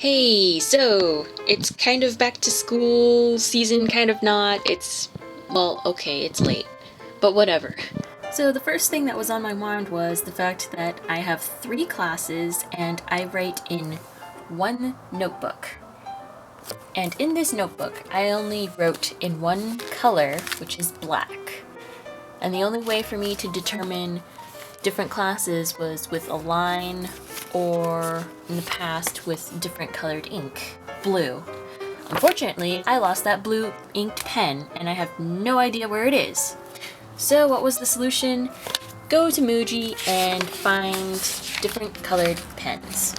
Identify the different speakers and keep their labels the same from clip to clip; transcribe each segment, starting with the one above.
Speaker 1: Hey, so it's kind of back to school season, kind of not. Well, okay, it's late, but whatever. So the first thing that was on my mind was the fact that I have 3 classes and I write in one notebook. And in this notebook, I only wrote in one color, which is black. And the only way for me to determine different classes was with a line or in the past with different colored ink, blue. Unfortunately, I lost that blue inked pen and I have no idea where it is. So what was the solution? Go to Muji and find different colored pens.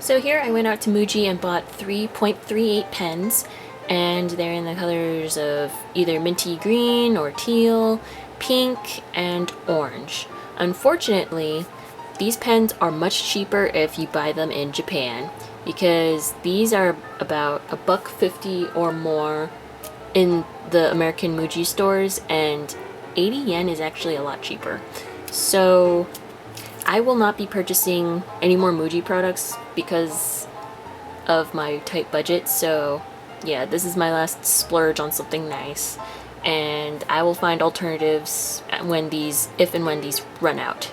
Speaker 1: So here I went out to Muji and bought 3.38 pens, and they're in the colors of either minty green or teal, pink, and orange. Unfortunately, these pens are much cheaper if you buy them in Japan, because these are about $1.50 or more in the American Muji stores, and 80 yen is actually a lot cheaper. So I will not be purchasing any more Muji products because of my tight budget, so yeah, this is my last splurge on something nice, and I will find alternatives if and when these run out.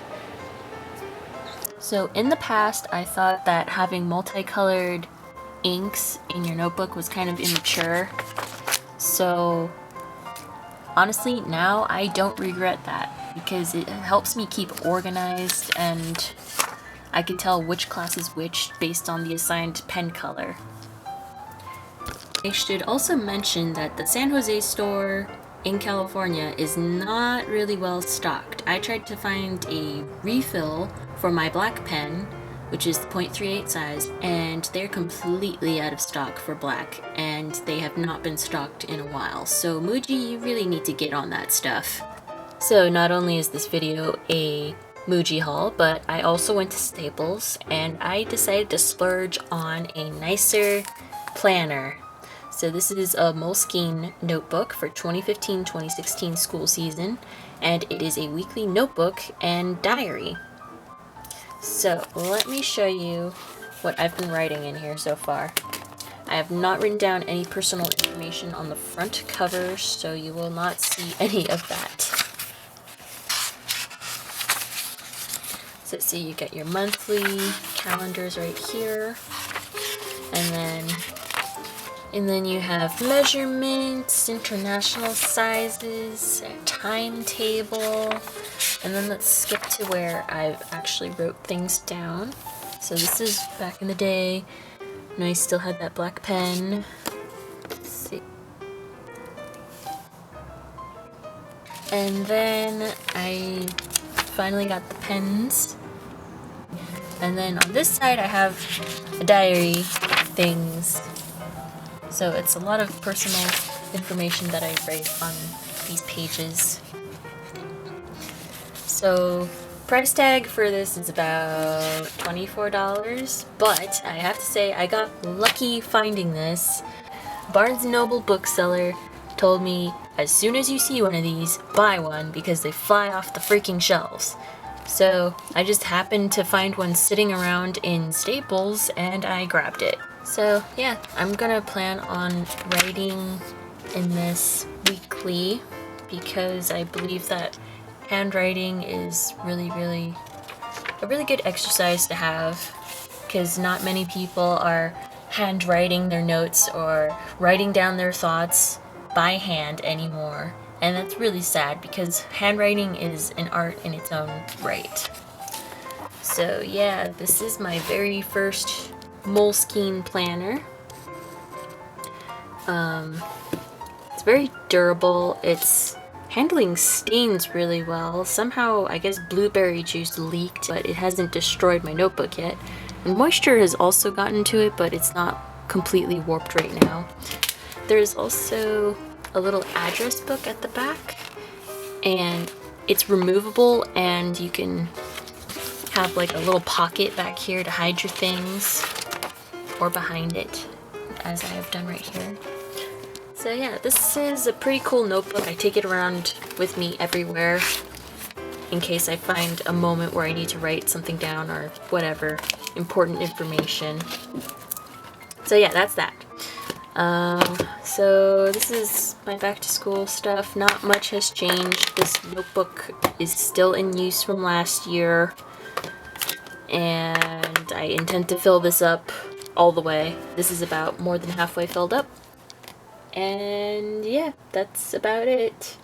Speaker 1: So in the past, I thought that having multicolored inks in your notebook was kind of immature. So honestly, now I don't regret that because it helps me keep organized and I can tell which class is which based on the assigned pen color. I should also mention that the San Jose store in California is not really well stocked. I tried to find a refill for my black pen, which is the .38 size, and they're completely out of stock for black, and they have not been stocked in a while. So Muji, you really need to get on that stuff. So not only is this video a Muji haul, but I also went to Staples and I decided to splurge on a nicer planner. So this is a Moleskine notebook for 2015-2016 school season, and it is a weekly notebook and diary. So let me show you what I've been writing in here so far. I have not written down any personal information on the front cover, so you will not see any of that. So see, you get your monthly calendars right here, and then you have measurements, international sizes, a timetable, and then let's skip to where I've actually wrote things down. So this is back in the day when I still had that black pen. Let's see. And then I finally got the pens. And then on this side I have a diary things. So it's a lot of personal information that I write on these pages. So price tag for this is about $24, but I have to say I got lucky finding this. Barnes & Noble bookseller told me, as soon as you see one of these, buy one because they fly off the freaking shelves. So I just happened to find one sitting around in Staples and I grabbed it. So yeah, I'm gonna plan on writing in this weekly because I believe that handwriting is really a really good exercise to have, because not many people are handwriting their notes or writing down their thoughts by hand anymore. And that's really sad because handwriting is an art in its own right. So yeah, this is my very first Moleskine planner. It's very durable. It's handling stains really well. Somehow, I guess blueberry juice leaked, but it hasn't destroyed my notebook yet. And moisture has also gotten to it, but it's not completely warped right now. There's also a little address book at the back, and it's removable, and you can have like a little pocket back here to hide your things, or behind it, as I have done right here. So yeah, this is a pretty cool notebook. I take it around with me everywhere in case I find a moment where I need to write something down or whatever, important information. So yeah, that's that. So this is my back to school stuff. Not much has changed. This notebook is still in use from last year, and I intend to fill this up all the way. This is about more than halfway filled up. And yeah, that's about it.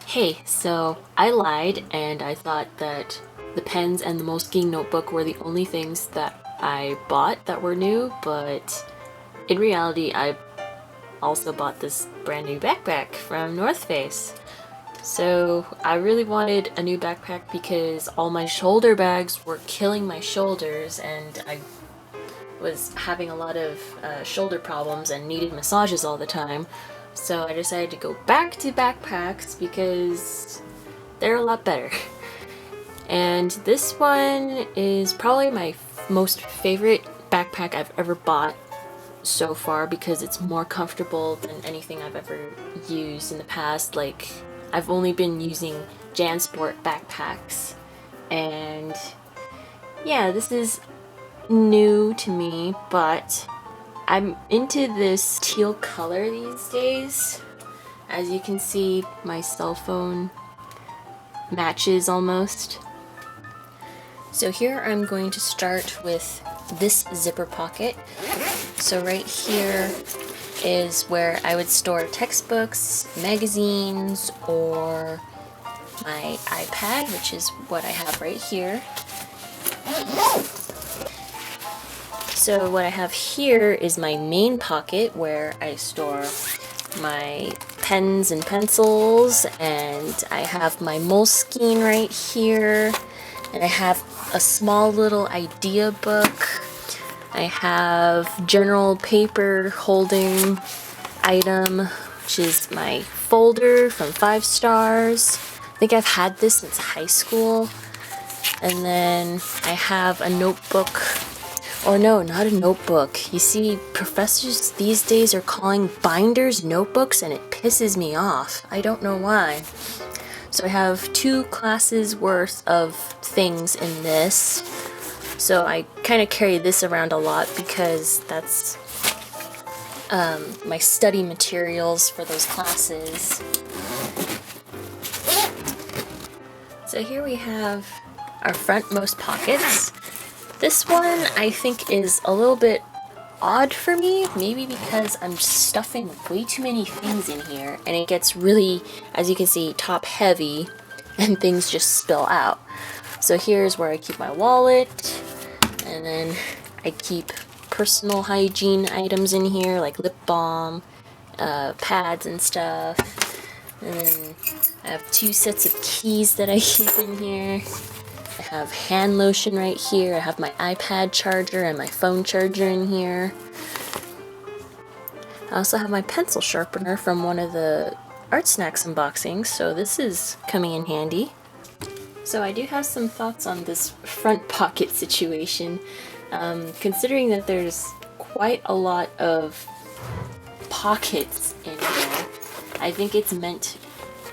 Speaker 1: Hey, so I lied and I thought that the pens and the Moleskine notebook were the only things that I bought that were new, but in reality I also bought this brand new backpack from Northface. So I really wanted a new backpack because all my shoulder bags were killing my shoulders and I was having a lot of shoulder problems and needed massages all the time. So I decided to go back to backpacks because they're a lot better. And this one is probably my most favorite backpack I've ever bought so far because it's more comfortable than anything I've ever used in the past. Like, I've only been using JanSport backpacks, and yeah, this is new to me, but I'm into this teal color these days. As you can see, my cell phone matches almost. So here I'm going to start with this zipper pocket. So right here is where I would store textbooks, magazines, or my iPad, which is what I have right here. So what I have here is my main pocket where I store my pens and pencils, and I have my Moleskine right here, and I have a small little idea book. I have general paper holding item, which is my folder from 5 Stars. I think I've had this since high school. And then I have a notebook. Or no, not a notebook. You see, professors these days are calling binders notebooks, and it pisses me off. I don't know why. So I have 2 classes worth of things in this. So I kind of carry this around a lot because that's my study materials for those classes. So here we have our frontmost pockets. This one I think is a little bit odd for me, maybe because I'm stuffing way too many things in here and it gets really, as you can see, top heavy and things just spill out. So here's where I keep my wallet, and then I keep personal hygiene items in here like lip balm, pads and stuff. And then I have 2 sets of keys that I keep in here. I have hand lotion right here. I have my iPad charger and my phone charger in here. I also have my pencil sharpener from one of the Art Snacks unboxings, so this is coming in handy. So I do have some thoughts on this front pocket situation. Considering that there's quite a lot of pockets in here, I think it's meant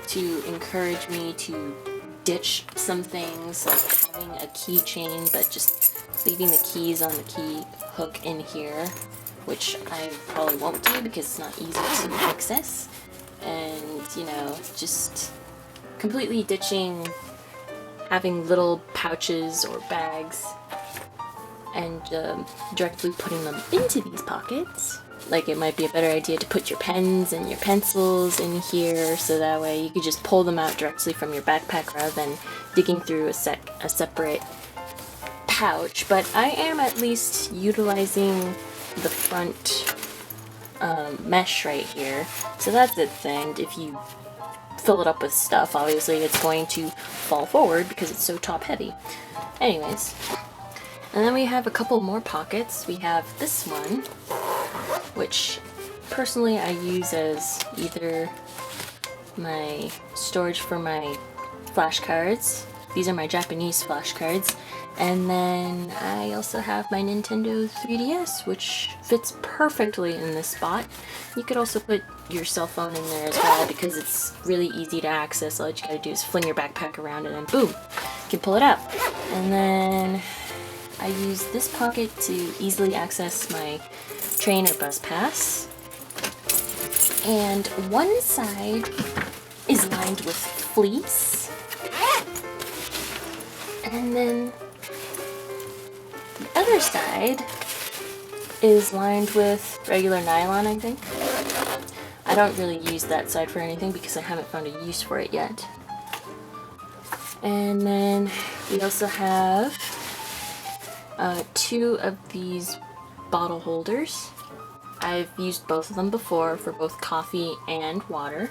Speaker 1: to encourage me to ditch some things, like having a keychain but just leaving the keys on the key hook in here, which I probably won't do because it's not easy to access, and you know, just completely ditching having little pouches or bags and directly putting them into these pockets. Like, it might be a better idea to put your pens and your pencils in here, so that way you could just pull them out directly from your backpack rather than digging through a separate pouch. But I am at least utilizing the front mesh right here, so that's a thing. If you fill it up with stuff, obviously it's going to fall forward because it's so top heavy. Anyways, and then we have a couple more pockets. We have this one, which personally I use as either my storage for my flashcards. These are my Japanese flashcards. And then I also have my Nintendo 3DS, which fits perfectly in this spot. You could also put your cell phone in there as well because it's really easy to access. All you gotta do is fling your backpack around and then boom, you can pull it out. And then I use this pocket to easily access my train or bus pass. And one side is lined with fleece. And then the other side is lined with regular nylon, I think. I don't really use that side for anything because I haven't found a use for it yet. And then we also have 2 of these bottle holders. I've used both of them before for both coffee and water.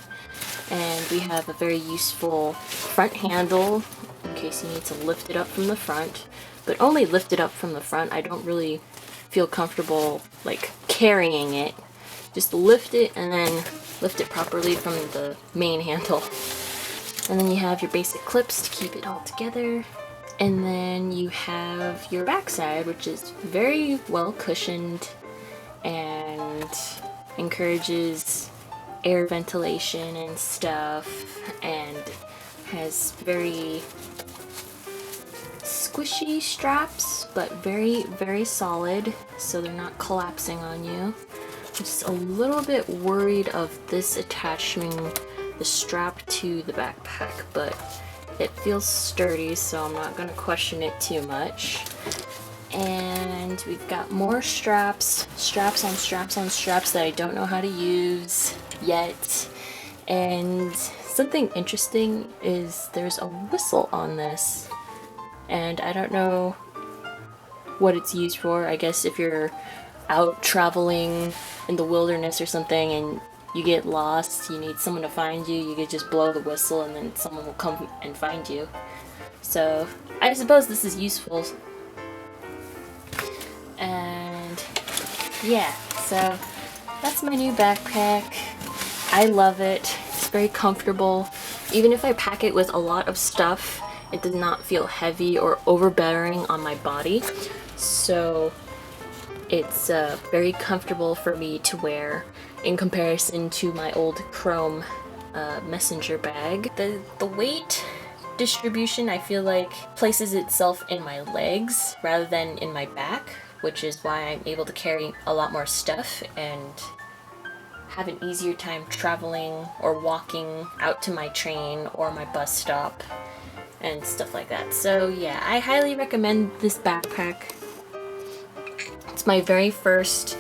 Speaker 1: And we have a very useful front handle in case you need to lift it up from the front, but only lift it up from the front. I don't really feel comfortable like carrying it. Just lift it and then lift it properly from the main handle. And then you have your basic clips to keep it all together. And then you have your backside, which is very well cushioned and encourages air ventilation and stuff, and has very squishy straps, but very, very solid, so they're not collapsing on you. I'm just a little bit worried of this attaching the strap to the backpack, but it feels sturdy, so I'm not going to question it too much. And we've got more straps on straps that I don't know how to use yet. And something interesting is there's a whistle on this, and I don't know what it's used for. I guess if you're out traveling in the wilderness or something and you get lost, you need someone to find you, you could just blow the whistle and then someone will come and find you. So I suppose this is useful. And yeah, so that's my new backpack. I love it. It's very comfortable. Even if I pack it with a lot of stuff, it does not feel heavy or overbearing on my body. So it's very comfortable for me to wear in comparison to my old chrome messenger bag. The weight distribution, I feel like, places itself in my legs rather than in my back, which is why I'm able to carry a lot more stuff and have an easier time traveling or walking out to my train or my bus stop and stuff like that. So yeah, I highly recommend this backpack. It's my very first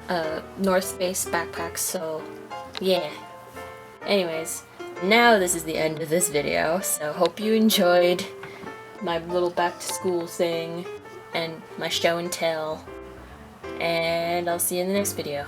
Speaker 1: Northface backpack, so yeah. Anyways, now this is the end of this video, so hope you enjoyed my little back to school thing and my show and tell, and I'll see you in the next video.